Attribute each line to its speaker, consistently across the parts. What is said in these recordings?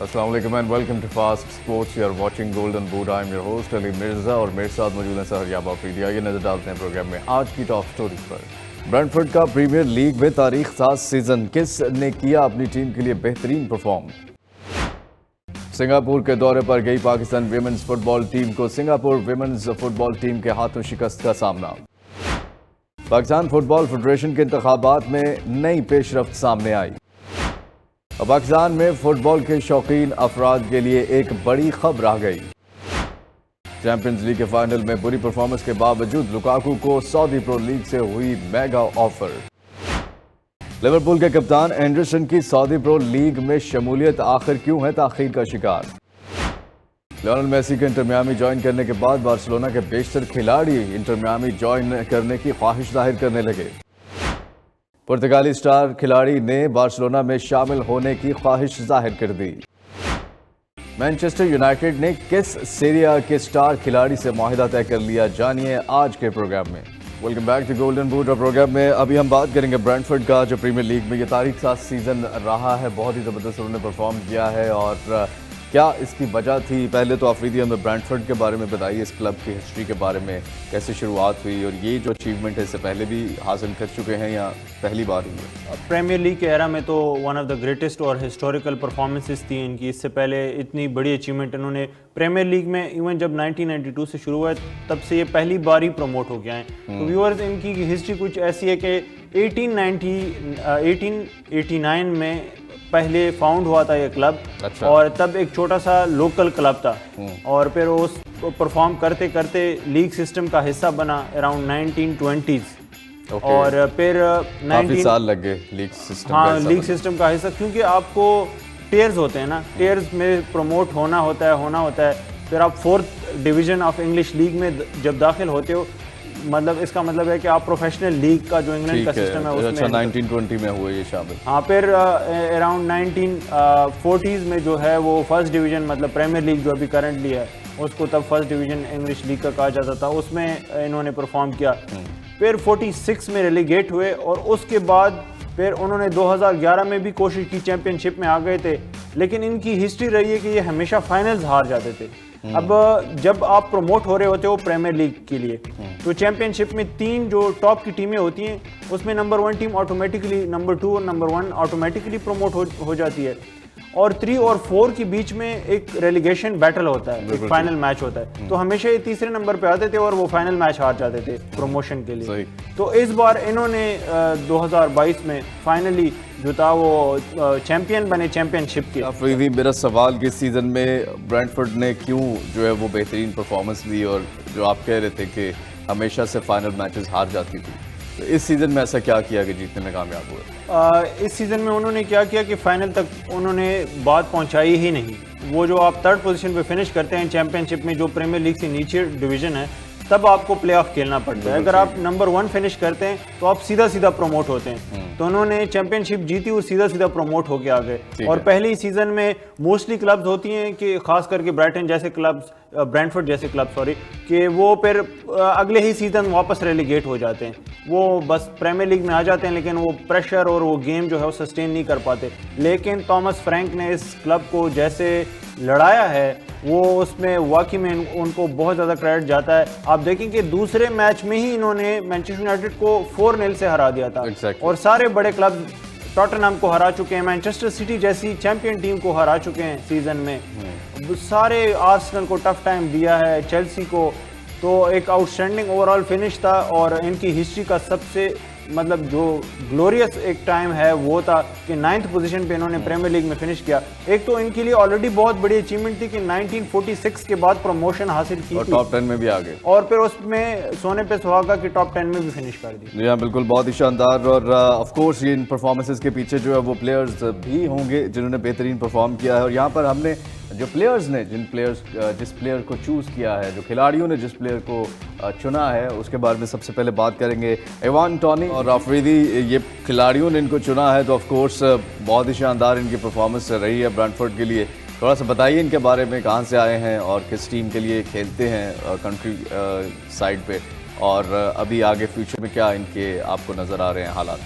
Speaker 1: अस्सलाम वालेकुम and welcome to Fast Sports. You are watching Golden Boot. I am your host Ali Mirza और मेरे साथ मौजूद हैं सहरयाब अफरीदी। आइए नजर डालते हैं प्रोग्राम में आज की टॉप स्टोरीज पर। ब्रेंटफोर्ड का प्रीमियर लीग में तारीख साज सीजन, किस ने किया अपनी टीम के लिए बेहतरीन परफॉर्म। सिंगापुर के दौरे पर गई पाकिस्तान विमेंस फुटबॉल टीम को सिंगापुर विमेंस फुटबॉल टीम के हाथों शिकस्त का सामना। पाकिस्तान फुटबॉल फेडरेशन के इंतखाबात में नई पेशरफ्त सामने आई। पाकिस्तान में फुटबॉल के शौकीन अफराद के लिए एक बड़ी खबर आ गई। चैंपियंस लीग के फाइनल में बुरी परफॉर्मेंस के बावजूद लुकाकू को सऊदी प्रो लीग से हुई मेगा ऑफर। लिवरपूल के कप्तान एंडरसन की सऊदी प्रो लीग में शमूलियत आखिर क्यों है ताखीर का शिकार। लियोनेल मेसी के इंटर मियामी ज्वाइन करने के बाद बार्सिलोना के बेशतर खिलाड़ी इंटर मियामी ज्वाइन करने की ख्वाहिश जाहिर करने लगे। पुर्तगाली स्टार खिलाड़ी ने बार्सिलोना में शामिल होने की ख्वाहिश जाहिर कर दी। मैनचेस्टर यूनाइटेड ने किस सीरिया के स्टार खिलाड़ी से मुआहिदा तय कर लिया, जानिए आज के प्रोग्राम में। Welcome back to Golden Boot. Programme में अभी हम बात करेंगे ब्रेंटफोर्ड का, जो प्रीमियर लीग में ये तारीख साज सीजन रहा है। बहुत ही ज़बरदस्त उन्होंने परफॉर्म किया है और क्या इसकी वजह थी। पहले तो अफरीदी हमें ब्रेंटफोर्ड के बारे में बताइए, इस क्लब की हिस्ट्री के बारे में, कैसे शुरुआत हुई और ये जो अचीवमेंट है इससे पहले भी हासिल कर चुके हैं या पहली बार हुई है।
Speaker 2: प्रीमियर लीग के एरा में तो वन ऑफ द ग्रेटेस्ट और हिस्टोरिकल परफॉर्मेंसेस थी इनकी। इससे पहले इतनी बड़ी अचीवमेंट इन्होंने प्रीमियर लीग में इवन जब 1992 से शुरू हुआ तब से ये पहली बार ही प्रमोट हो गया है। तो व्यूअर्स, इनकी हिस्ट्री कुछ ऐसी है कि 1889 में पहले फाउंड हुआ था ये क्लब। अच्छा। और तब एक छोटा सा लोकल क्लब था और फिर उस परफॉर्म करते करते लीग सिस्टम का हिस्सा बना अराउंड 1920s। और फिर
Speaker 1: काफी साल लग गए लीग सिस्टम।
Speaker 2: हाँ, लीग सिस्टम का हिस्सा, क्योंकि आपको टेयर्स होते हैं ना, टेयर्स में प्रमोट होना होता है। फिर आप 4th division of English league में जब दाखिल होते हो, मतलब इसका मतलब है कि आप प्रोफेशनल लीग का जो इंग्लैंड का सिस्टम है उसमें।
Speaker 1: अच्छा, 1920 में हुए ये शामिल।
Speaker 2: हाँ, फिर अराउंड 1940s में जो है वो फर्स्ट डिवीज़न, मतलब प्रीमियर लीग जो अभी करंटली है उसको तब फर्स्ट डिवीज़न इंग्लिश लीग का कहा जाता था, उसमें इन्होंने परफॉर्म किया। फिर 46 में रेलीगेट हुए और उसके बाद फिर उन्होंने 2011 में भी कोशिश की, चैंपियनशिप में आ गए थे, लेकिन इनकी हिस्ट्री रही है कि ये हमेशा फाइनल्स हार जाते थे। अब जब आप प्रमोट हो रहे होते हो प्रीमियर लीग के लिए, तो चैंपियनशिप में 3 जो टॉप की टीमें होती हैं उसमें नंबर 1 टीम ऑटोमेटिकली, नंबर 2 और नंबर 1 ऑटोमेटिकली प्रमोट हो जाती है। और 3 और 4 के बीच में एक रेलीगेशन बैटल होता है, एक फाइनल मैच होता है। तो हमेशा ये तीसरे नंबर पे आते थे और वो फाइनल मैच हार जाते थे प्रमोशन के लिए। तो इस बार इन्होंने 2022 में फाइनली जो था वो चैंपियन बने चैंपियनशिप के।
Speaker 1: अफरीदी, मेरा सवाल कि सीजन में ब्रेंटफोर्ड ने क्यों जो है वो बेहतरीन परफॉर्मेंस दी, और जो आप कह रहे थे कि हमेशा से फाइनल मैचेस हार जाती थी, तो इस सीज़न में ऐसा क्या किया कि जीतने में कामयाब हुए?
Speaker 2: इस सीज़न में उन्होंने क्या किया कि फाइनल तक उन्होंने बात पहुंचाई ही नहीं। वो जो आप 3rd पोजीशन पे फिनिश करते हैं चैंपियनशिप में, जो प्रीमियर लीग से नीचे डिवीज़न है, तब आपको प्लेऑफ खेलना पड़ता है। अगर आप नंबर 1 फिनिश करते हैं तो आप सीधा प्रमोट होते हैं। तो उन्होंने चैंपियनशिप जीती और सीधा प्रमोट होके आ गए। और पहले ही सीजन में मोस्टली क्लब्स होती हैं कि खास करके ब्राइटन जैसे क्लब्स, ब्रेंटफोर्ड जैसे क्लब सॉरी, कि वो फिर अगले ही सीजन वापस रेलीगेट हो जाते हैं। वो बस प्रीमियर लीग में आ जाते हैं, लेकिन वो प्रेशर और वो गेम जो है वो सस्टेन नहीं कर पाते। लेकिन थॉमस फ्रैंक ने इस क्लब को जैसे लड़ाया है, वो उसमें वाकई में उनको बहुत ज़्यादा क्रेडिट जाता है। आप देखेंगे दूसरे मैच में ही इन्होंने मैनचेस्टर यूनाइटेड को 4-0 से हरा दिया था। और सारे बड़े क्लब टॉटनहम को हरा चुके हैं, मैनचेस्टर सिटी जैसी चैंपियन टीम को हरा चुके हैं सीजन में, सारे आर्सेनल को टफ टाइम दिया है, चेल्सी को। तो एक आउटस्टैंडिंग ओवरऑल फिनिश था और इनकी हिस्ट्री का सबसे मतलब जो ग्लोरियस एक टाइम है वो था कि 9th पोजीशन पे इन्होंने प्रीमियर लीग में फिनिश किया। एक तो इनके लिए ऑलरेडी बहुत बड़ी अचीवमेंट थी कि 1946 के बाद प्रमोशन हासिल की
Speaker 1: और टॉप 10 में भी आ गए, और
Speaker 2: फिर उसमें सोने पे सुहागा की टॉप 10 में भी फिनिश कर दी।
Speaker 1: जी हाँ, बिल्कुल, बहुत ही शानदार। और ऑफ कोर्स इन परफॉर्मेंसेस के पीछे जो है वो प्लेयर्स भी होंगे जिन्होंने बेहतरीन परफॉर्म किया है। और यहाँ पर हमने जो प्लेयर्स ने जिस प्लेयर को चूज़ किया है, जो खिलाड़ियों ने जिस प्लेयर को चुना है, उसके बारे में सबसे पहले बात करेंगे। इवान टोनी और अफरीदी, ये खिलाड़ियों ने इनको चुना है तो ऑफ कोर्स बहुत ही शानदार इनकी परफॉर्मेंस रही है ब्रेंटफोर्ड के लिए। थोड़ा सा बताइए इनके बारे में, कहाँ से आए हैं और किस टीम के लिए खेलते हैं कंट्री साइड पे, और अभी आगे फ्यूचर में क्या इनके आपको नज़र आ रहे हैं हालात?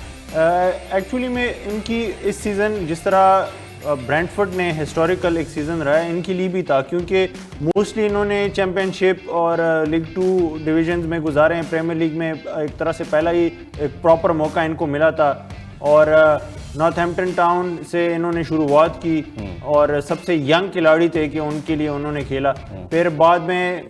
Speaker 2: एक्चुअली में इनकी इस सीज़न जिस तरह ब्रेंटफोर्ड ने हिस्टोरिकल एक सीज़न रहा है, इनके लिए भी था, क्योंकि मोस्टली इन्होंने चैम्पियनशिप और लीग 2 डिवीजन्स में गुजारे हैं। प्रीमियर लीग में एक तरह से पहला ही एक प्रॉपर मौका इनको मिला था, और नॉर्थहैम्पटन टाउन से इन्होंने शुरुआत की और सबसे यंग खिलाड़ी थे कि उनके लिए उन्होंने खेला। फिर बाद में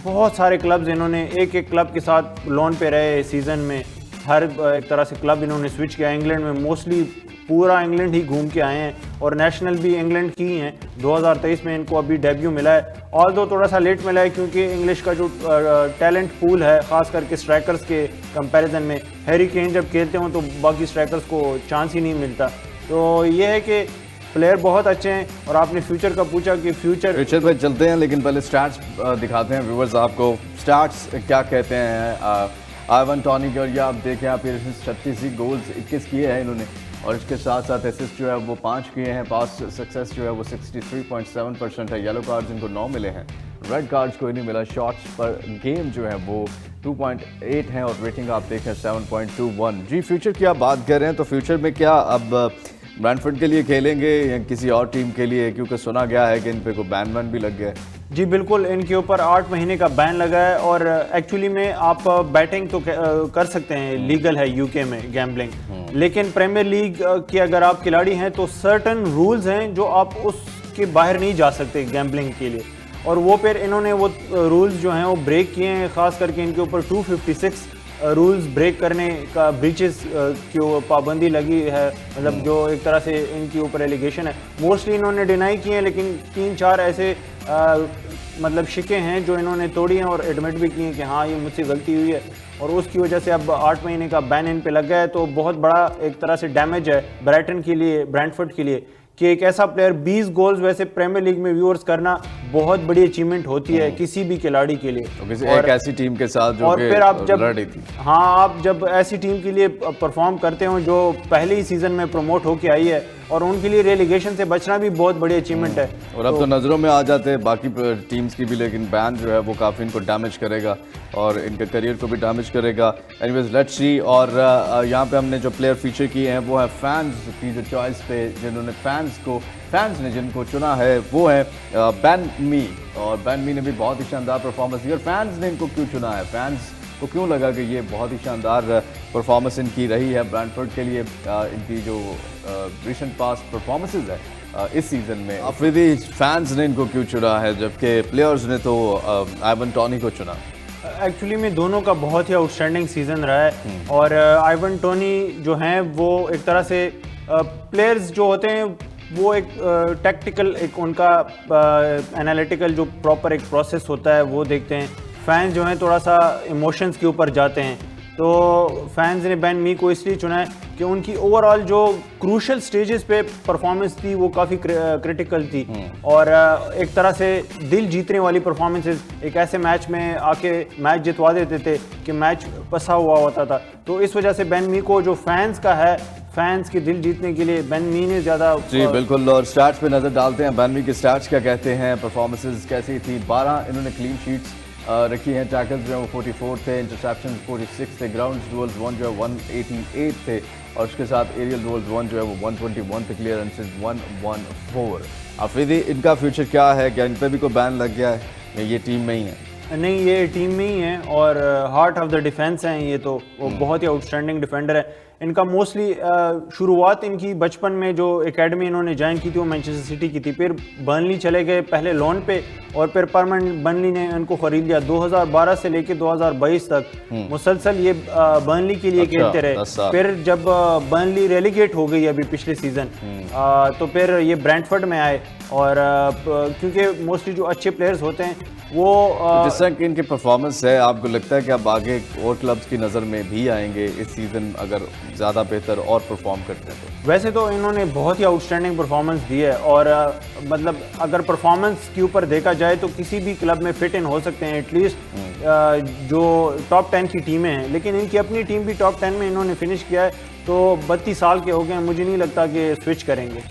Speaker 2: बहुत सारे क्लब्स इन्होंने एक क्लब के साथ लोन पे रहे सीज़न में, हर एक तरह से क्लब इन्होंने स्विच किया। इंग्लैंड में मोस्टली पूरा इंग्लैंड ही घूम के आए हैं, और नेशनल भी इंग्लैंड की ही हैं। 2023 में इनको अभी डेब्यू मिला है, ऑल्दो थोड़ा सा लेट मिला है, क्योंकि इंग्लिश का जो टैलेंट पूल है, ख़ास करके स्ट्राइकर्स के कंपैरिजन में, हैरी केन जब खेलते हो तो बाकी स्ट्राइकर्स को चांस ही नहीं मिलता। तो ये है कि प्लेयर बहुत अच्छे हैं। और आपने फ्यूचर का पूछा कि फ्यूचर
Speaker 1: पे चलते हैं, लेकिन पहले स्टैट्स दिखाते हैं व्यूवर्स आपको। स्टैट्स क्या कहते हैं आइवन टॉनी के, और ये आप देखें, आप 36 गोल्स 21 किए हैं इन्होंने, और इसके साथ साथ असिस्ट जो है वो 5 किए हैं। पास सक्सेस जो है वो 63.7% है। येलो कार्ड्स इनको 9 मिले हैं, रेड कार्ड्स कोई नहीं मिला। शॉट्स पर गेम जो है वो 2.8 हैं, और रेटिंग आप देखें 7.21। जी, फ्यूचर की आप बात कर रहे हैं, तो फ्यूचर में क्या अब ब्रेंटफोर्ड के लिए खेलेंगे या किसी और टीम के लिए, क्योंकि सुना गया है कि इन पे कोई बैन वैन भी लग गया है।
Speaker 2: जी बिल्कुल, इनके ऊपर 8 महीने का बैन लगा है, और एक्चुअली में आप बैटिंग तो कर सकते हैं, लीगल है यूके में गैम्बलिंग, लेकिन प्रीमियर लीग के अगर आप खिलाड़ी हैं तो सर्टन रूल्स हैं जो आप उसके बाहर नहीं जा सकते गैम्बलिंग के लिए, और वो फिर इन्होंने वो रूल्स जो हैं वो ब्रेक किए हैं। ख़ास करके इनके ऊपर 256 रूल्स ब्रेक करने का, ब्रीचेस की पाबंदी लगी है, मतलब जो एक तरह से इनके ऊपर एलिगेशन है। मोस्टली इन्होंने डिनाई किए हैं, लेकिन 3-4 ऐसे मतलब शिके हैं जो इन्होंने तोड़ी हैं और एडमिट भी किए हैं कि हाँ ये मुझसे गलती हुई है, और उसकी वजह से अब 8 महीने का बैन इन पे लग गया है। तो बहुत बड़ा एक तरह से डैमेज है ब्राइटन के लिए, ब्रेंटफोर्ड के लिए, कि एक ऐसा प्लेयर 20 गोल्स वैसे प्रीमियर लीग में व्यूअर्स करना बहुत बड़ी अचीवमेंट होती है किसी भी खिलाड़ी के लिए।
Speaker 1: तो किसी एक ऐसी टीम के साथ जो
Speaker 2: और फिर आप जब
Speaker 1: लड़ रही थी,
Speaker 2: हाँ, आप जब ऐसी टीम के लिए परफॉर्म करते हो जो पहले ही सीजन में प्रमोट होके आई है, और उनके लिए रेलीगेशन से बचना भी बहुत बड़ी अचीवमेंट है।
Speaker 1: और अब तो नज़रों में आ जाते हैं बाकी टीम्स की भी, लेकिन बैन जो है वो काफ़ी इनको डैमेज करेगा और इनके करियर को भी डैमेज करेगा। Anyways let's see. और यहाँ पे हमने जो प्लेयर फीचर किए हैं वो है फैंस की जो चॉइस पे, जिन्होंने फैंस ने जिनको चुना है वो है बेन मी, और बेन मी ने भी बहुत ही शानदार परफॉर्मेंस दी। और फैंस ने इनको क्यों चुना है, फैंस को क्यों लगा कि ये बहुत ही शानदार परफॉर्मेंस इनकी रही है ब्रेंटफोर्ड के लिए, इनकी जो रिसेंट पास्ट परफॉर्मेंसेज है इस सीज़न में, अफरीदी फैंस ने इनको क्यों चुना है, जबकि प्लेयर्स ने तो आइवन टॉनी को चुना।
Speaker 2: एक्चुअली में दोनों का बहुत ही आउटस्टैंडिंग सीज़न रहा है, और आइवन टोनी जो हैं वो एक तरह से प्लेयर्स जो होते हैं वो एक टैक्टिकल, एक उनका एनालिटिकल जो प्रॉपर एक प्रोसेस होता है वो देखते हैं। फैंस जो हैं थोड़ा सा इमोशंस के ऊपर जाते हैं, तो फैंस ने बेन मी को इसलिए चुना है कि उनकी ओवरऑल जो क्रूशल स्टेजेस पे परफॉर्मेंस थी वो काफ़ी क्रिटिकल थी, और एक तरह से दिल जीतने वाली परफॉर्मेंसेस एक ऐसे मैच में आके मैच जितवा देते थे कि मैच फंसा हुआ होता था। तो इस वजह से बेन मी को जो फैंस का है, फैंस के दिल जीतने के लिए बेन मी ने ज़्यादा।
Speaker 1: जी बिल्कुल, और स्टैट्स पे नज़र डालते हैं। बेन मी के स्टैट्स क्या कहते हैं, परफॉर्मेंसेज कैसी थी। 12 इन्होंने क्लीन शीट्स रखी हैं, टैकल्स जो है वो 44 थे, इंटरसेप्शन 46 थे, ग्राउंड डुअल्स 1 जो है 188 थे, और उसके साथ एरियल डुअल्स 1 जो है वो 121 थे, क्लियरेंसेस 114। अफरीदी, इनका फ्यूचर क्या है, क्या इन पर भी कोई बैन लग गया है या ये टीम में ही है?
Speaker 2: नहीं, ये टीम में ही है, और हार्ट ऑफ द डिफेंस हैं ये, तो वो बहुत ही आउटस्टैंडिंग डिफेंडर है। इनका मोस्टली शुरुआत इनकी बचपन में जो एकेडमी इन्होंने ज्वाइन की थी वो मैनचेस्टर सिटी की थी, फिर बर्नली चले गए पहले लोन पे, और फिर परमानेंट बर्नली ने इनको खरीद लिया। 2012 से लेके 2022 तक मुसलसल ये बर्नली के लिए खेलते रहे। फिर जब बर्नली रेलीगेट हो गई अभी पिछले सीजन, तो फिर ये ब्रेंटफोर्ड में आए, और क्योंकि मोस्टली जो अच्छे प्लेयर्स होते हैं वो
Speaker 1: जिस तरह की इनकी परफॉर्मेंस है, आपको लगता है कि अब आगे और क्लब्स की नज़र में भी आएंगे इस सीज़न अगर ज़्यादा बेहतर और परफॉर्म करते हैं तो?
Speaker 2: वैसे तो इन्होंने बहुत ही आउटस्टैंडिंग परफॉर्मेंस दी है, और मतलब अगर परफॉर्मेंस के ऊपर देखा जाए तो किसी भी क्लब में फिट इन हो सकते हैं एटलीस्ट जो टॉप 10 की टीमें हैं, लेकिन इनकी अपनी टीम भी टॉप 10 में इन्होंने फिनिश किया है। तो 32 साल के हो गए हैं, मुझे नहीं लगता कि स्विच करेंगे।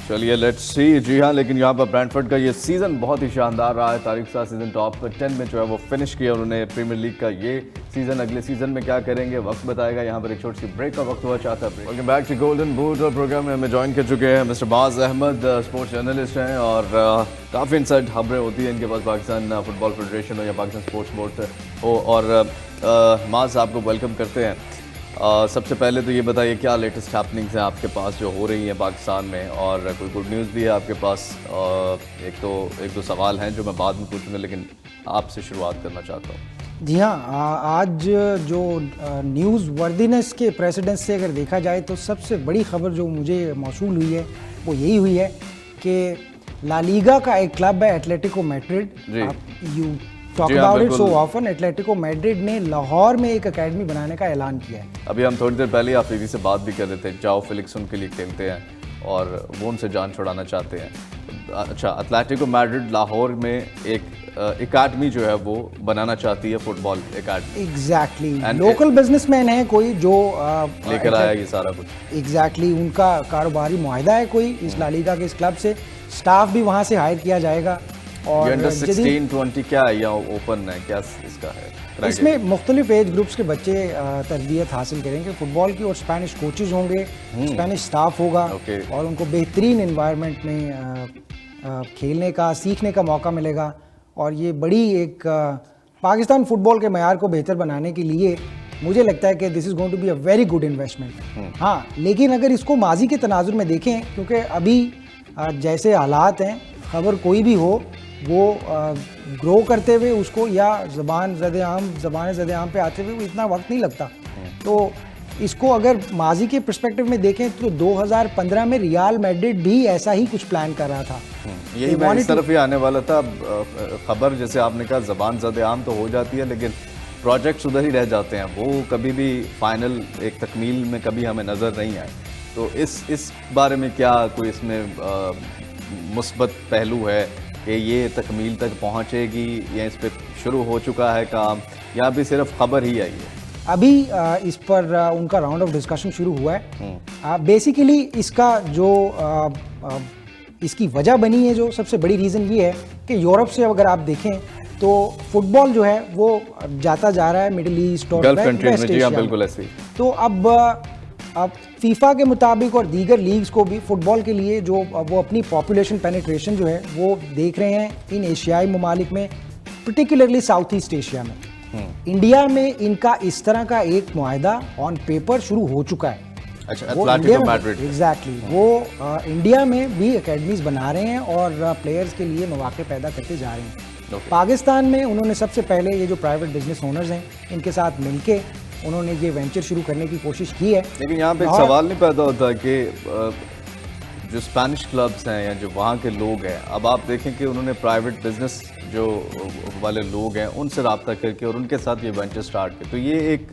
Speaker 1: चलिए लेट्स सी। जी हाँ, लेकिन यहाँ पर ब्रैंटफोर्ड का ये सीज़न बहुत ही शानदार रहा है। तारीख साथ सीज़न टॉप 10 में जो है वो फिनिश किया उन्होंने प्रीमियर लीग का ये सीज़न। अगले सीज़न में क्या करेंगे वक्त बताएगा। यहाँ पर एक छोटी सी ब्रेक का वक्त हुआ चाहता है। Welcome back to Golden Boot और प्रोग्राम में हमें ज्वाइन कर चुके हैं मिस्टर बाज अहमद, स्पोर्ट्स जर्नलिस्ट हैं और काफ़ी इंसाइट खबरें होती हैं इनके पास, पाकिस्तान फुटबॉल फेडरेशन हो या पाकिस्तान स्पोर्ट्स बोर्ड हो। और माज आपको वेलकम करते हैं। सबसे पहले तो ये बताइए क्या लेटेस्ट हैपनिंग्स हैं आपके पास जो हो रही हैं पाकिस्तान में, और कोई गुड न्यूज़ भी है आपके पास। एक दो सवाल हैं जो मैं बाद में पूछूंगा, लेकिन आपसे शुरुआत करना चाहता हूँ।
Speaker 3: जी हाँ, आज जो न्यूज़ वर्दीनेस के प्रेसिडेंस से अगर देखा जाए तो सबसे बड़ी खबर जो मुझे मौसूल हुई है वो यही हुई है कि ला लीगा का एक क्लब है Atletico Madrid, you talk about it so often, Atletico Madrid ने लाहौर में एक एकेडमी बनाने का ऐलान किया है।
Speaker 1: अभी हम थोड़ी देर पहले आप से बात भी कर रहे थे, जाओ फिलिक्स उनके लिए खेलते हैं और वो उनसे जान छुड़ाना चाहते हैं। अच्छा, एटलेटिको मैड्रिड लाहौर में एक एकेडमी जो है वो बनाना चाहती है, football academy.
Speaker 3: Exactly, local businessman है कोई जो
Speaker 1: लेकर आया ये सारा कुछ।
Speaker 3: एग्जैक्टली, उनका कारोबारी मुआहदा है कोई इस ला लीगा के इस क्लब से, स्टाफ भी वहाँ से हायर किया जाएगा। और
Speaker 1: अंडर 16-20 क्या है या ओपन है, क्या इसका है?
Speaker 3: इसमें मुख्तलिफ एज ग्रुप्स के बच्चे तरबियत हासिल करेंगे फुटबॉल की, और स्पेनिश कोचेज होंगे, स्पेनिश स्टाफ होगा और उनको बेहतरीन इन्वायरमेंट में खेलने का सीखने का मौका मिलेगा। और ये बड़ी एक पाकिस्तान फुटबॉल के मयार को बेहतर बनाने के लिए मुझे लगता है कि this is going to be a very good investment. हाँ, लेकिन अगर इसको माजी के तनाजुर में देखें, क्योंकि अभी जैसे हालात हैं, खबर कोई भी हो वो ग्रो करते हुए उसको या ज़बान ज़द-ए-आम पे आते हुए वो इतना वक्त नहीं लगता। तो इसको अगर माजी के पर्सपेक्टिव में देखें तो 2015 में रियल मैड्रिड भी ऐसा ही कुछ प्लान कर रहा था।
Speaker 1: यही मैं इस तरफ ही आने वाला था। खबर जैसे आपने कहा ज़बान ज़द-ए-आम तो हो जाती है, लेकिन प्रोजेक्ट्स उधर ही रह जाते हैं, वो कभी भी फाइनल एक तकमील में कभी हमें नज़र नहीं आए। तो इस बारे में क्या कोई इसमें मुस्बत पहलू है कि ये तकमील तक पहुंचेगी या इस पर शुरू हो चुका है काम, या अभी सिर्फ खबर ही आई है?
Speaker 3: अभी इस पर उनका राउंड ऑफ डिस्कशन शुरू हुआ है। बेसिकली इसका जो इसकी वजह बनी है, जो सबसे बड़ी रीज़न ये है कि यूरोप से अगर आप देखें तो फुटबॉल जो है वो जाता जा रहा है मिडिल ईस्ट और वेस्ट एशिया।
Speaker 1: बिल्कुल ऐसे ही।
Speaker 3: तो अब फीफा के मुताबिक और दीगर लीग्स को भी फुटबॉल के लिए जो वो अपनी पॉपुलेशन पेनिट्रेशन जो है वो देख रहे हैं इन एशियाई ममालिक में, पर्टिकुलरली साउथ ईस्ट एशिया में। इंडिया में इनका इस तरह का एक मुआहदा ऑन पेपर शुरू हो चुका है।
Speaker 1: अच्छा, एटलेटिको मैड्रिड।
Speaker 3: एग्जैक्टली, वो इंडिया में भी एकेडमीज बना रहे हैं और प्लेयर्स के लिए मौके पैदा करते जा रहे हैं। पाकिस्तान में उन्होंने सबसे पहले ये जो प्राइवेट बिजनेस ओनर्स हैं इनके साथ मिलके उन्होंने ये वेंचर शुरू करने की कोशिश की है।
Speaker 1: लेकिन यहाँ पे एक सवाल नहीं पैदा होता कि जो स्पेनिश क्लब्स हैं या जो वहाँ के लोग हैं, अब आप देखें कि उन्होंने प्राइवेट बिजनेस जो वाले लोग हैं उनसे रब्ता करके और उनके साथ ये वेंचर स्टार्ट किया, तो ये एक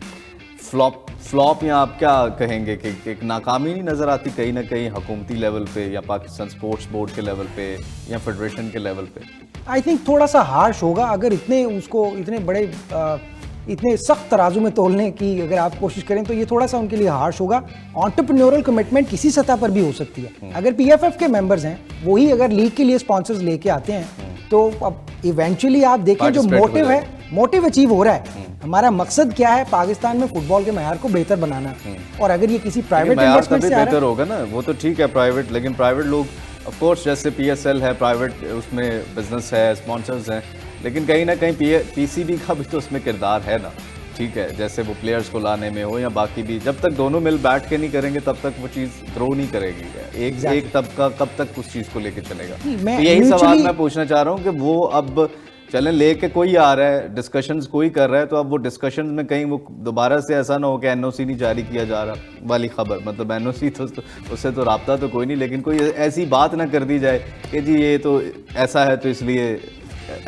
Speaker 1: फ्लॉप या आप क्या कहेंगे कि एक नाकामी नहीं नज़र आती कहीं ना कहीं हुकूमती लेवल पे या पाकिस्तान स्पोर्ट्स बोर्ड के लेवल पे या फेडरेशन के लेवल पे?
Speaker 3: आई थिंक थोड़ा सा हार्श होगा अगर इतने सख्त तराजू में तोलने की अगर आप कोशिश करें तो ये थोड़ा सा उनके लिए हार्श होगा। एंटरप्रेन्योरल कमिटमेंट किसी सतह पर भी हो सकती है। अगर पीएफएफ के मेंबर्स हैं वही अगर लीग के लिए स्पॉन्सर्स लेके आते हैं तो अब इवेंचुअली आप देखें जो मोटिव है, मोटिव अचीव हो रहा है। हमारा मकसद क्या है? पाकिस्तान में फुटबॉल के मयार को बेहतर बनाना। और अगर ये किसी प्राइवेट इन्वेस्टमेंट से
Speaker 1: बेहतर होगा ना, वो तो ठीक है प्राइवेट, लेकिन प्राइवेट लोग ऑफ कोर्स जैसे पीएसएल है प्राइवेट, उसमें बिजनेस है, स्पॉन्सर्स हैं, लेकिन कहीं ना कहीं पीसीबी का भी तो उसमें किरदार है ना। ठीक है, जैसे वो प्लेयर्स को लाने में हो या बाकी भी, जब तक दोनों मिल बैठ के नहीं करेंगे तब तक वो चीज़ ग्रो नहीं करेगी। एक तबका कब तक उस चीज़ को लेके चलेगा? तो यही सवाल मैं पूछना चाह रहा हूँ कि वो अब चलें लेके कोई आ रहा है, डिस्कशंस कोई कर रहा है, तो अब वो डिस्कशंस में कहीं वो दोबारा से ऐसा ना हो कि एनओसी नहीं जारी किया जा रहा वाली खबर, मतलब एनओसी तो उससे तो राब्ता तो कोई नहीं, लेकिन कोई ऐसी बात ना कर दी जाए कि जी ये तो ऐसा है तो इसलिए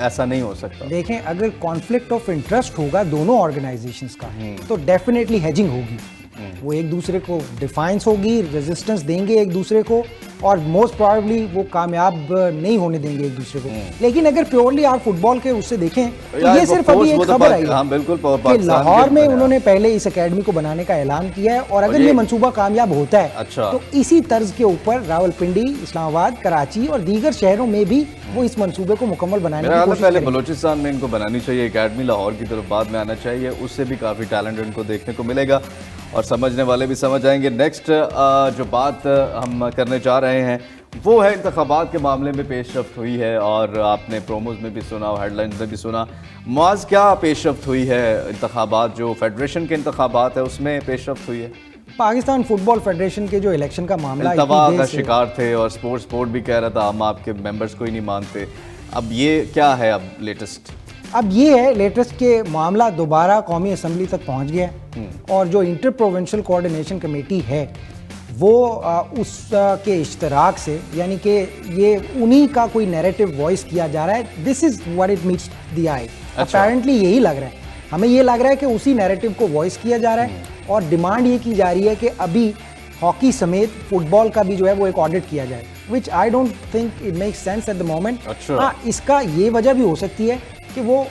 Speaker 1: ऐसा नहीं हो सकता।
Speaker 3: देखें, अगर कॉन्फ्लिक्ट ऑफ इंटरेस्ट होगा दोनों ऑर्गेनाइजेशंस का तो डेफिनेटली हेजिंग होगी। वो एक दूसरे को डिफाइंस होगी, रेजिस्टेंस देंगे एक दूसरे को, और मोस्ट प्रोबेबली वो कामयाब नहीं होने देंगे एक दूसरे को। लेकिन अगर प्योरली आप फुटबॉल के उससे देखें तो ये सिर्फ अभी एक खबर आई है कि लाहौर में उन्होंने पहले इस एकेडमी को बनाने का ऐलान किया है, और अगर ये मंसूबा कामयाब होता है तो इसी तर्ज के ऊपर रावलपिंडी, इस्लामाबाद, कराची और दीगर शहरों में भी वो इस मंसूबे को मुकम्मल बनाने की कोशिश
Speaker 1: पहले बलूचिस्तान में इनको बनानी चाहिए एकेडमी, लाहौर की तरफ बाद में आना चाहिए, उससे भी काफ़ी टैलेंट इनको देखने को मिलेगा और समझने वाले भी समझ आएंगे। नेक्स्ट जो बात हम करने जा रहे हैं वो है इंतखाबात के मामले में पेशरफ्त हुई है, और आपने प्रोमोज में भी सुना और हेडलाइंस में भी सुना। मुआज़, क्या पेशरफ्त हुई है? इंतखाबात जो फेडरेशन के इंतखाबात है उसमें पेशरफ्त हुई है?
Speaker 3: पाकिस्तान फुटबॉल फेडरेशन के जो इलेक्शन का मामला
Speaker 1: तबाह का शिकार थे और स्पोर्ट्स बोर्ड भी कह रहा था हम आपके मेंबर्स को ही नहीं मानते। अब ये क्या है अब लेटेस्ट?
Speaker 3: अब ये है लेटेस्ट के मामला दोबारा कौमी असम्बली तक पहुंच गया है, और जो इंटर प्रोविंशियल कोऑर्डिनेशन कमेटी है वो उसके इश्तराक से, यानी कि ये उन्हीं का कोई नैरेटिव वॉइस किया जा रहा है। This is what it meets the I. Apparently यही लग रहा है, हमें ये लग रहा है कि उसी नैरेटिव को वॉइस किया जा रहा है, और डिमांड ये की जा रही है कि अभी हॉकी समेत फुटबॉल का भी जो है वो एक ऑडिट किया जाए, which I don't think it makes sense at the moment. हाँ, इसका ये वजह भी हो सकती है कि वो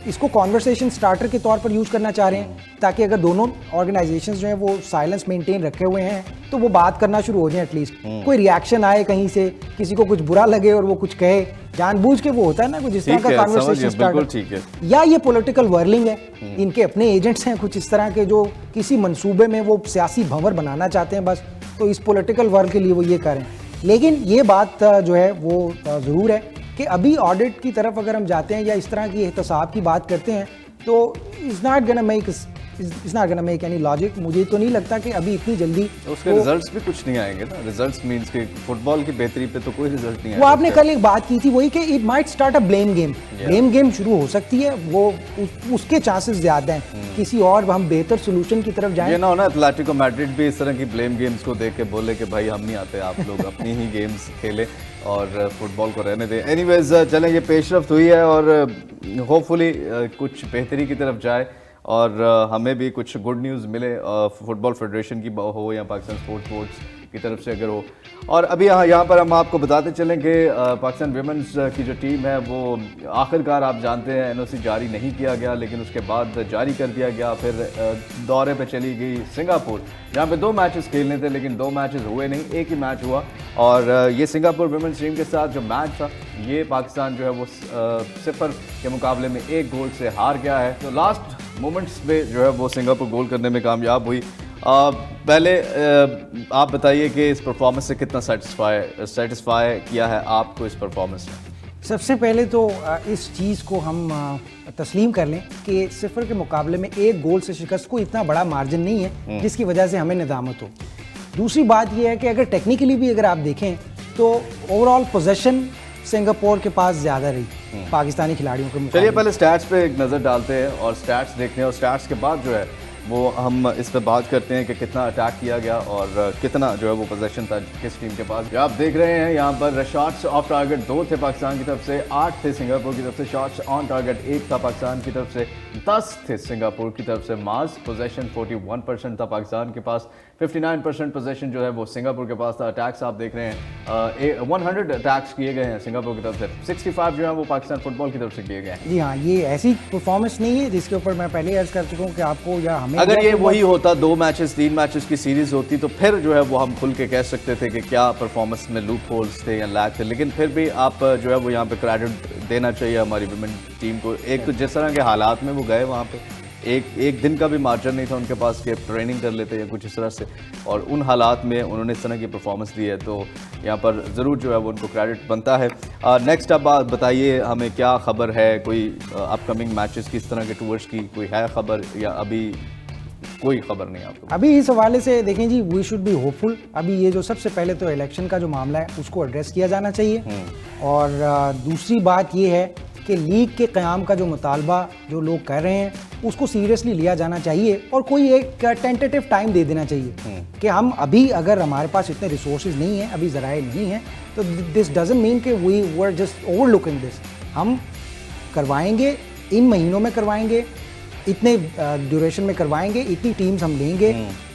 Speaker 3: इसको कॉन्वर्सेशन स्टार्टर के तौर पर यूज़ करना चाह रहे हैं, ताकि अगर दोनों ऑर्गेनाइजेशंस जो हैं वो साइलेंस मेंटेन रखे हुए हैं तो वो बात करना शुरू हो जाए, एटलीस्ट कोई रिएक्शन आए कहीं से, किसी को कुछ बुरा लगे और वो कुछ कहे, जानबूझ के वो होता है ना कुछ इस तरह का कॉन्वर्सेशन स्टार्टर, या ये पॉलिटिकल वर्लिंग है, इनके अपने एजेंट्स हैं कुछ इस तरह के जो किसी मंसूबे में वो सियासी भंवर बनाना चाहते हैं बस, तो इस पॉलिटिकल वर्ल के लिए वो ये करें। लेकिन ये बात जो है वो ज़रूर है कि अभी ऑडिट की तरफ अगर हम जाते हैं या इस तरह की एहतसाब की बात करते हैं तो it's not gonna make any logic. मुझे तो नहीं लगता कि अभी इतनी जल्दी
Speaker 1: उसके रिजल्ट्स भी कुछ नहीं आएंगे ना। रिजल्ट्स मींस कि फुटबॉल की बेहतरी पे तो कोई रिजल्ट नहीं आएगा।
Speaker 3: वो आपने कल एक बात की थी वही कि it might start a blame game शुरू हो सकती है, वो उसके चांसेस ज्यादा हैं किसी और हम बेहतर सोल्यूशन की तरफ जाएं।
Speaker 1: ये ना हो ना एटलेटिको मैड्रिड भी इस तरह की ब्लेम गेम्स को देख के बोले कि भाई हम नहीं आते, आप लोग अपनी ही गेम्स खेलें और फुटबॉल को रहने दें। एनीवेज चलें, ये पेशरफ्त हुई है और होपफुली कुछ बेहतरी की तरफ जाए और हमें भी कुछ गुड न्यूज़ मिले, फुटबॉल फेडरेशन की हो या पाकिस्तान स्पोर्ट्स बोर्ड्स की तरफ से अगर हो। और अभी यहाँ पर हम आपको बताते चलें कि पाकिस्तान विमेंस की जो टीम है वो आखिरकार आप जानते हैं एनओसी जारी नहीं किया गया, लेकिन उसके बाद जारी कर दिया गया। फिर दौरे पे चली गई सिंगापुर, जहाँ पे 2 मैचेस खेलने थे लेकिन 2 मैचेस हुए नहीं, एक ही मैच हुआ। और ये सिंगापुर विमेंस टीम के साथ जो मैच था ये पाकिस्तान जो है वो 0 के मुकाबले में 1 गोल से हार गया है। तो लास्ट मोमेंट्स में जो है वो सिंगापुर गोल करने में कामयाब हुई। पहले आप बताइए कि इस परफॉर्मेंस से कितना सेटिस्फाई किया है आपको इस परफॉर्मेंस में?
Speaker 3: सबसे पहले तो इस चीज़ को हम तस्लीम कर लें कि 0 के मुकाबले में 1 गोल से शिकस्त को इतना बड़ा मार्जिन नहीं है जिसकी वजह से हमें निदामत हो। दूसरी बात यह है कि अगर टेक्निकली भी अगर आप देखें तो ओवरऑल पोजेशन सिंगापुर के पास ज़्यादा रही पाकिस्तानी खिलाड़ियों के मुकाबले।
Speaker 1: चलिए पहले स्टैट्स पे एक नज़र डालते हैं और स्टैट्स देखते हैं, और स्टैट्स के बाद जो है वो हम इस पे बात करते हैं कि कितना अटैक किया गया और कितना जो है वो पोजीशन था किस टीम के पास। आप देख रहे हैं यहाँ पर शॉट्स ऑफ टारगेट 2 थे पाकिस्तान की तरफ से, 8 थे सिंगापुर की तरफ से। शॉट्स ऑन टारगेट 1 था पाकिस्तान की तरफ से, 10 थे सिंगापुर की तरफ से। मास पोजीशन 41% था पाकिस्तान के पास, 59% पोजीशन जो है वो सिंगापुर के पास था। अटैक्स आप देख रहे हैं 100 अटैक्स किए गए हैं सिंगापुर की तरफ से, 65 जो है वो पाकिस्तान फुटबॉल की तरफ से किए गए हैं।
Speaker 3: जी हाँ, ये ऐसी परफॉर्मेंस नहीं है जिसके ऊपर मैं पहले अर्ज कर चुका हूँ कि आपको या हमें,
Speaker 1: अगर ये वही होता 2 मैचेस 3 मैचेस की सीरीज होती तो फिर जो है वो हम खुल के कह सकते थे कि क्या परफॉर्मेंस में लूप होल्स थे या लैग थे। लेकिन फिर भी आप जो है वो यहाँ पे क्रेडिट देना चाहिए हमारी वुमेन टीम को। एक तो जिस तरह के हालात में वो गए वहाँ पे, एक दिन का भी मार्जिन नहीं था उनके पास कि ट्रेनिंग कर लेते या कुछ इस तरह से, और उन हालात में उन्होंने इस तरह की परफॉर्मेंस दी है, तो यहाँ पर ज़रूर जो है वो उनको क्रेडिट बनता है। नेक्स्ट अब बताइए हमें क्या खबर है, कोई अपकमिंग मैचेस की इस तरह के टूर्स की कोई है खबर या अभी कोई खबर नहीं आपको?
Speaker 3: अभी इस हवाले से देखें जी, वी शुड बी होपफुल। अभी ये जो सबसे पहले तो इलेक्शन का जो मामला है उसको एड्रेस किया जाना चाहिए, और दूसरी बात ये है कि लीग के क़याम का जो मुतालबा जो लोग कर रहे हैं उसको सीरियसली लिया जाना चाहिए, और कोई एक टेंटेटिव टाइम दे देना चाहिए कि हम अभी, अगर हमारे पास इतने रिसोर्सेज नहीं हैं, अभी ज़राए नहीं हैं, तो दिस डजंट मीन कि we were just overlooking this. हम करवाएंगे, इन महीनों में करवाएंगे, इतने ड्यूरेशन में करवाएंगे, इतनी टीम्स हम लेंगे।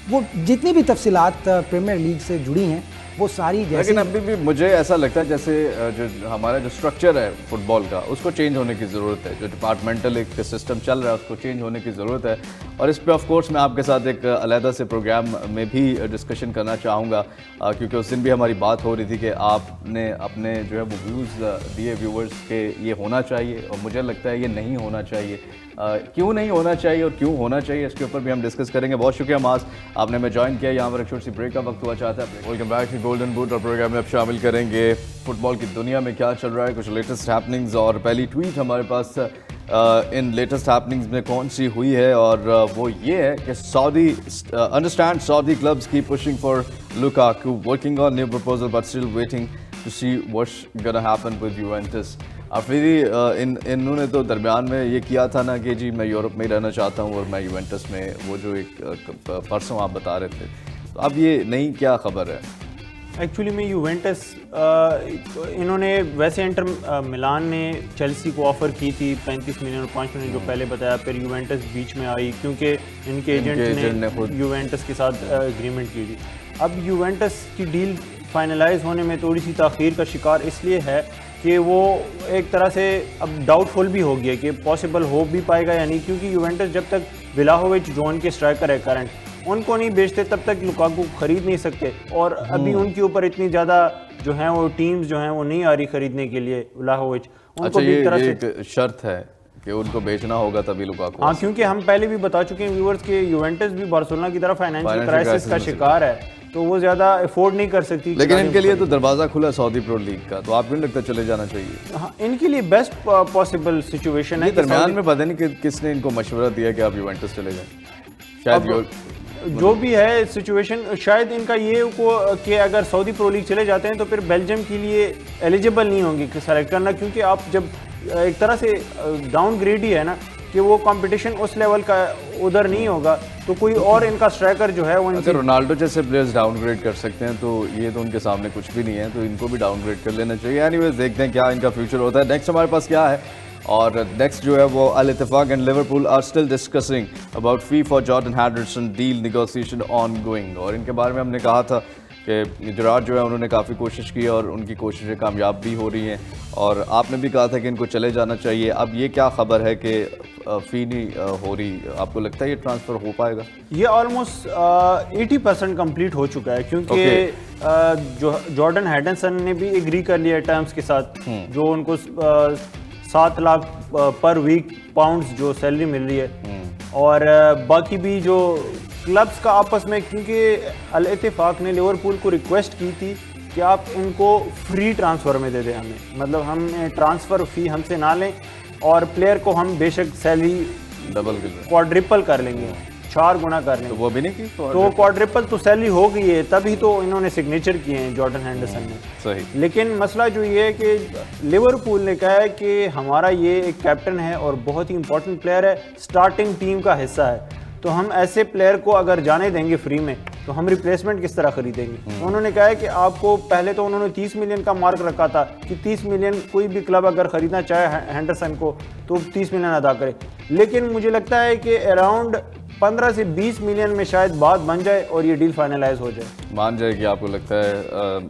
Speaker 3: वो जितनी भी तफसीलात प्रीमियर लीग से जुड़ी हैं वो सारी जैसे
Speaker 1: लेकिन अभी भी मुझे ऐसा लगता है जैसे जो हमारा जो स्ट्रक्चर है फुटबॉल का उसको चेंज होने की ज़रूरत है। जो डिपार्टमेंटल एक सिस्टम चल रहा है उसको चेंज होने की ज़रूरत है। और इस पे ऑफ कोर्स मैं आपके साथ एक अलहदा से प्रोग्राम में भी डिस्कशन करना चाहूँगा, क्योंकि उस दिन भी हमारी बात हो रही थी कि आपने अपने जो है वो व्यूज़ दिए व्यूवर्स के ये होना चाहिए, और मुझे लगता है ये नहीं होना चाहिए। क्यों नहीं होना चाहिए और क्यों होना चाहिए इसके ऊपर भी हम डिस्कस करेंगे। बहुत शुक्रिया मास, आपने हमें ज्वाइन किया। यहाँ पर एक छोटी सी ब्रेक का वक्त हुआ चाहता है। Welcome back to Golden Boot, और प्रोग्राम में अब शामिल करेंगे फुटबॉल की दुनिया में क्या चल रहा है, कुछ लेटेस्ट हैपनिंग्स, और पहली ट्वीट हमारे पास इन लेटेस्ट हैपनिंग्स में कौन सी हुई है, और वो ये है कि Saudi understand Saudi clubs keep pushing for Lukaku, working on new proposal but still waiting to see what's gonna happen with Juventus. Afridi इन्होंने तो दरमियान में ये किया था ना कि जी मैं यूरोप में ही रहना चाहता हूँ और मैं यूवेंटस में, वो जो एक परसों आप बता रहे थे, तो अब ये नहीं क्या खबर है?
Speaker 2: एक्चुअली में यूवेंटस इन्होंने वैसे इंटर मिलान ने चेल्सी को ऑफ़र की थी 35 मिलियन और 5 मिलियन जो पहले बताया, फिर यूवेंटस बीच में आई क्योंकि इनके एजेंट ने यूवेंटस के साथ एग्रीमेंट की थी। अब यूवेंटस की डील फाइनलाइज होने में थोड़ी सी ताख़ीर का शिकार इसलिए है कि वो एक तरह से अब डाउटफुल भी हो गया कि पॉसिबल हो भी पाएगा या नहीं, क्योंकि यूवेंटस जब तक व्लाहोविच जो उनके स्ट्राइकर है करंट, उनको नहीं बेचते तब तक लुकाकू खरीद नहीं सकते। और अभी उनके ऊपर इतनी ज़्यादा जो है वो टीम्स जो हैं वो नहीं आ रही खरीदने के लिए व्लाहोविच।
Speaker 1: अच्छा, ये एक शर्त है कि उनको बेचना होगा तभी लुकाकू।
Speaker 2: हाँ, क्योंकि हम पहले भी बता चुके हैं व्यूअर्स के यूवेंटस भी बार्सिलोना की तरह फाइनेंशियल क्राइसिस का शिकार है, तो वो ज़्यादा अफोर्ड नहीं कर सकती।
Speaker 1: लेकिन इनके लिए तो दरवाज़ा खुला सऊदी प्रो लीग का, तो आपको नहीं लगता चले जाना चाहिए?
Speaker 2: हाँ, इनके लिए बेस्ट पॉसिबल सिचुएशन है।
Speaker 1: दरमियान में पता नहीं किसने इनको मशवरा दिया कि आप यूवेंटस चले जाएं, शायद
Speaker 2: जो भी है सिचुएशन, शायद इनका ये कि अगर सऊदी प्रो लीग चले जाते हैं तो फिर बेल्जियम के लिए एलिजिबल नहीं होंगे सेलेक्ट करना, क्योंकि आप जब एक तरह से डाउनग्रेड ही है ना कि वो कंपटीशन उस लेवल का उधर नहीं होगा, तो कोई और इनका स्ट्राइकर जो है वो
Speaker 1: अगर रोनाल्डो जैसे प्लेयर्स डाउनग्रेड कर सकते हैं तो ये तो उनके सामने कुछ भी नहीं है, तो इनको भी डाउनग्रेड कर लेना चाहिए। एनीवेज देखते हैं क्या इनका फ्यूचर होता है। नेक्स्ट हमारे पास क्या है, और नेक्स्ट जो है वो Al Ittifaq and Liverpool are still discussing about fee for Jordan Henderson deal negotiation ongoing. और इनके बारे में हमने कहा था कि जरार जो है उन्होंने काफ़ी कोशिश की और उनकी कोशिशें कामयाब भी हो रही हैं, और आपने भी कहा था कि इनको चले जाना चाहिए। अब ये क्या खबर है कि फ़ी नहीं हो रही, आपको लगता है ये ट्रांसफ़र हो पाएगा?
Speaker 2: ये ऑलमोस्ट 80% कंप्लीट हो चुका है, क्योंकि जो जॉर्डन हैंडरसन ने भी एग्री कर लिया टर्म्स के साथ, जो उनको 7 लाख पर वीक पाउंड्स जो सैलरी मिल रही है, और बाकी भी जो क्लब्स का आपस में, क्योंकि अल इत्तेफाक ने लिवरपूल को रिक्वेस्ट की थी कि आप इनको फ्री ट्रांसफ़र में दे दें हमें, मतलब हम ट्रांसफ़र फ़ी हमसे ना लें और प्लेयर को हम बेशक सैलरी
Speaker 1: डबल
Speaker 2: क्वाड्रिपल कर लेंगे, 4 गुना कर लेंगे।
Speaker 1: तो वो भी नहीं की,
Speaker 2: तो क्वाड्रिपल तो सैलरी हो गई है, तभी तो इन्होंने सिग्नेचर किए हैं जॉर्डन हैंडरसन ने।
Speaker 1: सही।
Speaker 2: लेकिन मसला जो ये है कि लिवरपूल ने कहा है कि हमारा ये एक कैप्टन है और बहुत ही इंपॉर्टेंट प्लेयर है, स्टार्टिंग टीम का हिस्सा है, तो हम ऐसे प्लेयर को अगर जाने देंगे फ्री में तो हम रिप्लेसमेंट किस तरह खरीदेंगे। तो उन्होंने कहा है कि आपको पहले तो उन्होंने 30 मिलियन का मार्क रखा था कि 30 मिलियन कोई भी क्लब अगर ख़रीदना चाहे हैंडरसन को तो 30 मिलियन अदा करे, लेकिन मुझे लगता है कि अराउंड 15 से 20 मिलियन में शायद बात बन जाए और ये डील फाइनलाइज हो जाए।
Speaker 1: मान जाएगी आपको लगता है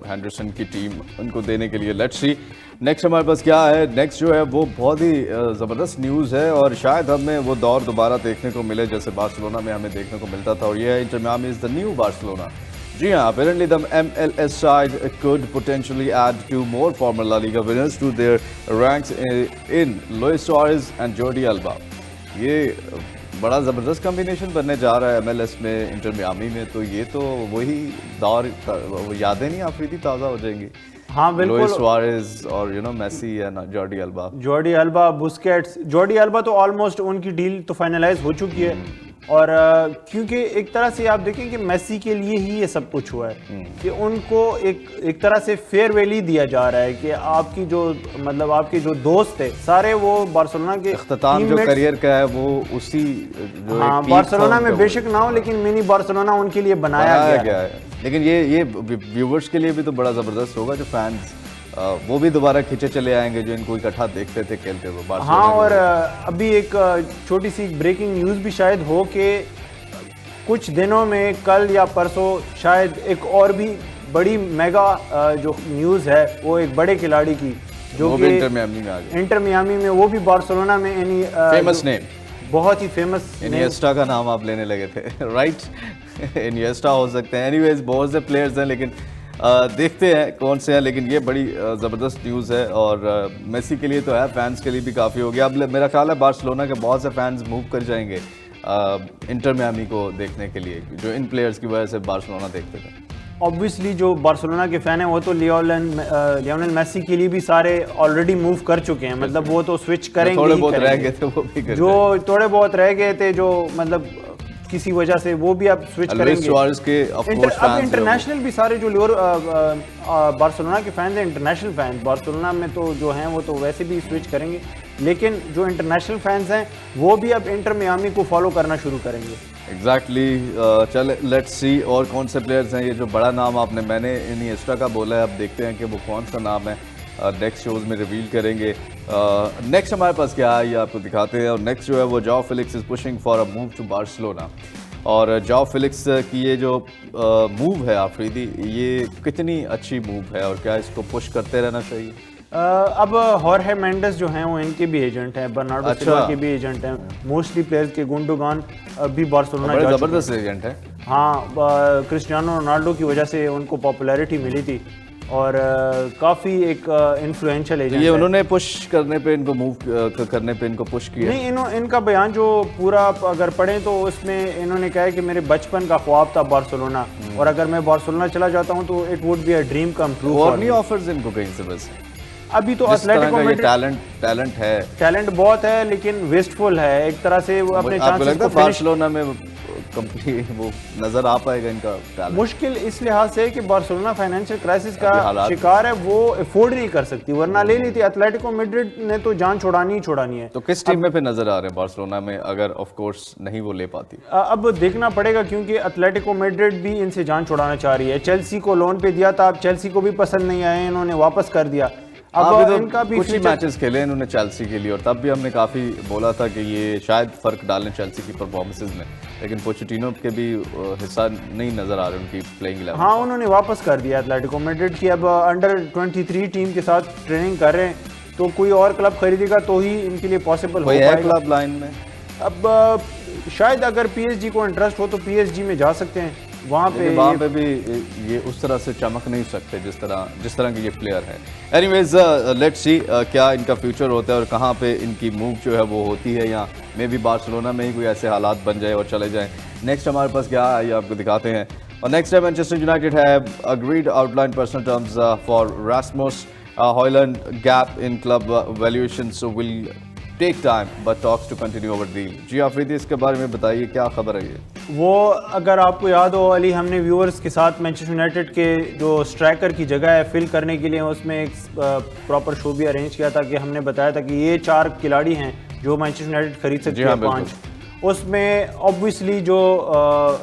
Speaker 1: हैंडरसन की टीम उनको देने के लिए? लेट्स सी नेक्स्ट हमारे पास क्या है। नेक्स्ट जो है वो बहुत ही ज़बरदस्त न्यूज़ है, और शायद हमें वो दौर दोबारा देखने को मिले जैसे बार्सिलोना में हमें देखने को मिलता था, और ये है Inter Miami is the new Barcelona. जी हाँ, apparently the MLS side could potentially add 2 more former La Liga winners to their ranks in Luis Suarez and Jordi Alba। ये बड़ा ज़बरदस्त कॉम्बिनेशन बनने जा रहा है MLS में, इंटर मियामी में, तो ये तो वही दौर यादें नहीं आफरीदी ताज़ा हो जाएंगी।
Speaker 2: हाँ बिल्कुल,
Speaker 1: लुइस सुआरेज और Messi and Jordi Alba, Busquets. Jordi Alba तो ऑलमोस्ट उनकी डील तो फाइनलाइज हो चुकी है, और क्योंकि एक तरह से आप देखें कि मेसी के लिए ही ये सब कुछ हुआ है कि उनको एक तरह से फेयरवेल ही दिया जा रहा है कि आपकी जो मतलब आपके जो दोस्त थे सारे वो बार्सिलोना के इख्तिताम जो करियर का है वो उसी जो
Speaker 2: बार्सिलोना में बेशक ना हो, लेकिन मिनी बार्सिलोना उनके लिए बनाया गया है।
Speaker 1: लेकिन ये व्यूवर्स के लिए भी तो बड़ा ज़बरदस्त होगा, जो फैंस वो भी दोबारा खींचे चले आएंगे जो इनको इकट्ठा देखते थे खेलते हुए।
Speaker 2: हाँ, और अभी एक छोटी सी ब्रेकिंग न्यूज़ भी शायद हो कि कुछ दिनों में, कल या परसों, शायद एक और भी बड़ी मेगा जो न्यूज़ है वो एक बड़े खिलाड़ी की जो
Speaker 1: वो
Speaker 2: कि
Speaker 1: भी इंटर मियामी में आ गया।
Speaker 2: इंटर मियामी में, वो भी बार्सिलोना में, यानी
Speaker 1: फेमस नेम,
Speaker 2: बहुत ही फेमस
Speaker 1: इनिएस्टा का नाम आप लेने लगे थे राइट। इनिएस्टा हो सकते हैं, एनीवेज बहुत से प्लेयर्स हैं, लेकिन देखते हैं कौन से हैं। लेकिन ये बड़ी ज़बरदस्त न्यूज़ है और मेसी के लिए तो है, फैंस के लिए भी काफ़ी हो गया। अब मेरा ख्याल है बार्सिलोना के बहुत से फैंस मूव कर जाएंगे इंटर मियामी को देखने के लिए, जो इन प्लेयर्स की वजह से बार्सिलोना देखते थे।
Speaker 2: ऑब्वियसली जो बार्सिलोना के फ़ैन हैं वो तो लियोनेल मेसी के लिए भी सारे ऑलरेडी मूव कर चुके हैं, मतलब वो तो स्विच करेंगे,
Speaker 1: थोड़े बहुत रह गए थे वो भी कर
Speaker 2: जो थोड़े बहुत रह गए थे, जो मतलब किसी वजह से वो भी अब स्विच करेंगे। अब इंटरनेशनल भी सारे जो बार्सिलोना के फैंस हैं, इंटरनेशनल फैंस बार्सिलोना में तो जो हैं वो तो वैसे भी स्विच करेंगे, लेकिन जो इंटरनेशनल फैंस हैं वो भी अब इंटर मियामी को फॉलो करना शुरू करेंगे।
Speaker 1: एग्जैक्टली चल लेट्स सी और कौन से प्लेयर्स हैं। ये जो बड़ा नाम मैंने इनिएस्टा का बोला है, अब देखते हैं कि वो कौन सा नाम है, नेक्स्ट शोज में रिवील करेंगे। नेक्स्ट हमारे पास क्या है ये आपको दिखाते हैं। और नेक्स्ट जो है वो Joao Felix is pushing for a move to Barcelona. और जाओ फेलिक्स की ये जो मूव है आफरीदी, ये कितनी अच्छी मूव है और क्या इसको पुश करते रहना चाहिए?
Speaker 2: अब हॉर्हे मेंडेस जो हैं वो इनके भी एजेंट हैं, बर्नार्डो सिल्वा के भी एजेंट हैं, मोस्टली प्लेयर्स के गुंडोगान भी बार्सिलोना जा चुके हैं।
Speaker 1: ज़बरदस्त एजेंट है।
Speaker 2: हाँ, क्रिस्टियानो रोनाल्डो की वजह से उनको पॉपुलैरिटी मिली थी और काफ़ी एक इन्फ्लुएंशियल एजेंट।
Speaker 1: ये उन्होंने पुश करने पे इनको मूव करने पे इनको पुश किया?
Speaker 2: नहीं, इनका बयान जो पूरा अगर पढ़ें तो उसमें इन्होंने कहा है कि मेरे बचपन का ख्वाब था बार्सिलोना, और अगर मैं बार्सिलोना चला जाता हूँ तो it would be a dream come true.
Speaker 1: और नहीं ऑफर्स इनको कहीं से? बस
Speaker 2: अभी तो एथलेटिको में
Speaker 1: टैलेंट है,
Speaker 2: टैलेंट बहुत है, लेकिन वेस्टफुल है एक तरह से। वो अपने चांसेस को
Speaker 1: बार्सिलोना में कंप्लीट वो नजर आ पाएगा इनका टैलेंट?
Speaker 2: मुश्किल इस लिहाज से कि बार्सिलोना फाइनेंशियल क्राइसिस का शिकार है, वो अफोर्ड नहीं कर सकती, वरना ले ली थी। एथलेटिको मैड्रिड ने तो जान छुड़ानी ही छुड़ानी है।
Speaker 1: तो किस टीम में फिर नजर आ रहे हैं बार्सिलोना में, अगर ऑफ कोर्स नहीं वो ले पाती?
Speaker 2: अब देखना पड़ेगा, क्योंकि एथलेटिको मैड्रिड भी इनसे जान छुड़ाना चाह रही है। चेल्सी को लोन पे दिया था, अब चेल्सी को भी पसंद नहीं आए, इन्होंने वापस कर दिया।
Speaker 1: अब तो इनका भी कुछ ही मैचेस खेले इन्होंने चेल्सी के लिए, और तब भी हमने काफ़ी बोला था कि ये शायद फ़र्क डालें चेल्सी की परफॉर्मेंसेस में, लेकिन पोचेटिनो के भी हिस्सा नहीं नज़र आ रहे उनकी प्लेइंग इलेवन।
Speaker 2: हाँ, उन्होंने वापस कर दिया एथलेटिको मैड्रिड की। अब अंडर 23 टीम के साथ ट्रेनिंग कर रहे हैं, तो कोई और क्लब खरीदेगा तो ही इनके लिए पॉसिबल हो पाएगा।
Speaker 1: क्लब लाइन में
Speaker 2: अब शायद अगर पीएसजी को इंटरेस्ट हो तो पीएसजी में जा सकते हैं, वहाँ पे
Speaker 1: भी ये उस तरह से चमक नहीं सकते जिस तरह के ये प्लेयर है। एनीवेज लेट्स सी क्या इनका फ्यूचर होता है और कहाँ पे इनकी मूव जो है वो होती है, या मे भी बार्सिलोना में ही कोई ऐसे हालात बन जाए और चले जाएं। नेक्स्ट हमारे पास क्या है ये आपको दिखाते हैं। और नेक्स्ट है Manchester United have agreed outline personal terms for Rasmus Hojlund, gap in club valuation so will take time but talks to continue over deal. Ji Afridi, इसके बारे में बताइए क्या खबर है ये?
Speaker 2: वो अगर आपको याद हो अली, हमने व्यूअर्स के साथ मैनचेस्टर यूनाइटेड के जो स्ट्राइकर की जगह है फिल करने के लिए उसमें एक प्रॉपर शो भी अरेंज किया था, कि हमने बताया था कि ये 4 खिलाड़ी हैं जो मैनचेस्टर यूनाइटेड खरीद सकते हैं, 5। उसमें ऑब्वियसली जो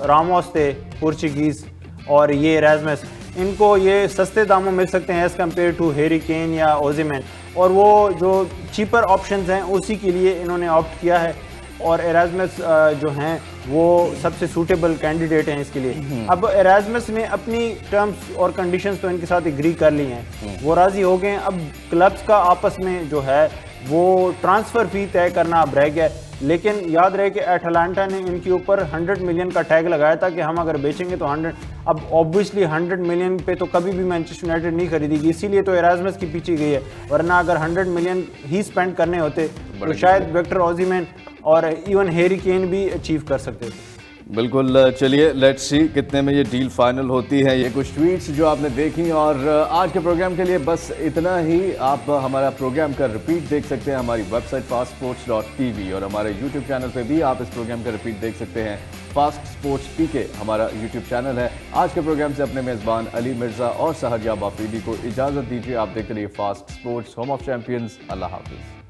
Speaker 2: रामोस थे पोर्चुगीज़ और ये एरास्मस, इनको ये सस्ते दामों मिल सकते हैं as compared to Harry Kane या ओज़िमैन, और वो जो चीपर ऑप्शंस हैं उसी के लिए इन्होंने ऑप्ट किया है। और एरास्मस जो हैं वो सबसे सूटेबल कैंडिडेट हैं इसके लिए। अब एरास्मस ने अपनी टर्म्स और कंडीशंस तो इनके साथ एग्री कर ली हैं, वो राज़ी हो गए हैं। अब क्लब्स का आपस में जो है वो ट्रांसफ़र फ़ी तय करना अब रह गया, लेकिन याद रहे कि एटलांटा ने इनके ऊपर 100 मिलियन का टैग लगाया था कि हम अगर बेचेंगे तो 100। अब ऑब्वियसली 100 मिलियन पे तो कभी भी मैनचेस्टर यूनाइटेड नहीं खरीदेगी, इसीलिए तो एरास्मस की पीछे गई है, वरना अगर 100 मिलियन ही स्पेंड करने होते तो शायद विक्टर ओज़िमैन और इवन हैरी केन भी अचीव कर सकते थे।
Speaker 1: बिल्कुल, चलिए लेट्स सी कितने में ये डील फाइनल होती है। ये कुछ ट्वीट्स जो आपने देखी, और आज के प्रोग्राम के लिए बस इतना ही। आप हमारा प्रोग्राम का रिपीट देख सकते हैं हमारी वेबसाइट fastsports.tv, और हमारे यूट्यूब चैनल पे भी आप इस प्रोग्राम का रिपीट देख सकते हैं। फास्ट स्पोर्ट्स पीके हमारा यूट्यूब चैनल है। आज के प्रोग्राम से अपने मेज़बान अली मिर्ज़ा और सहरयाब आफरीदी को इजाज़त दीजिए। आप देखते रहिए fast sports, home of champions. अल्लाह हाफिज़।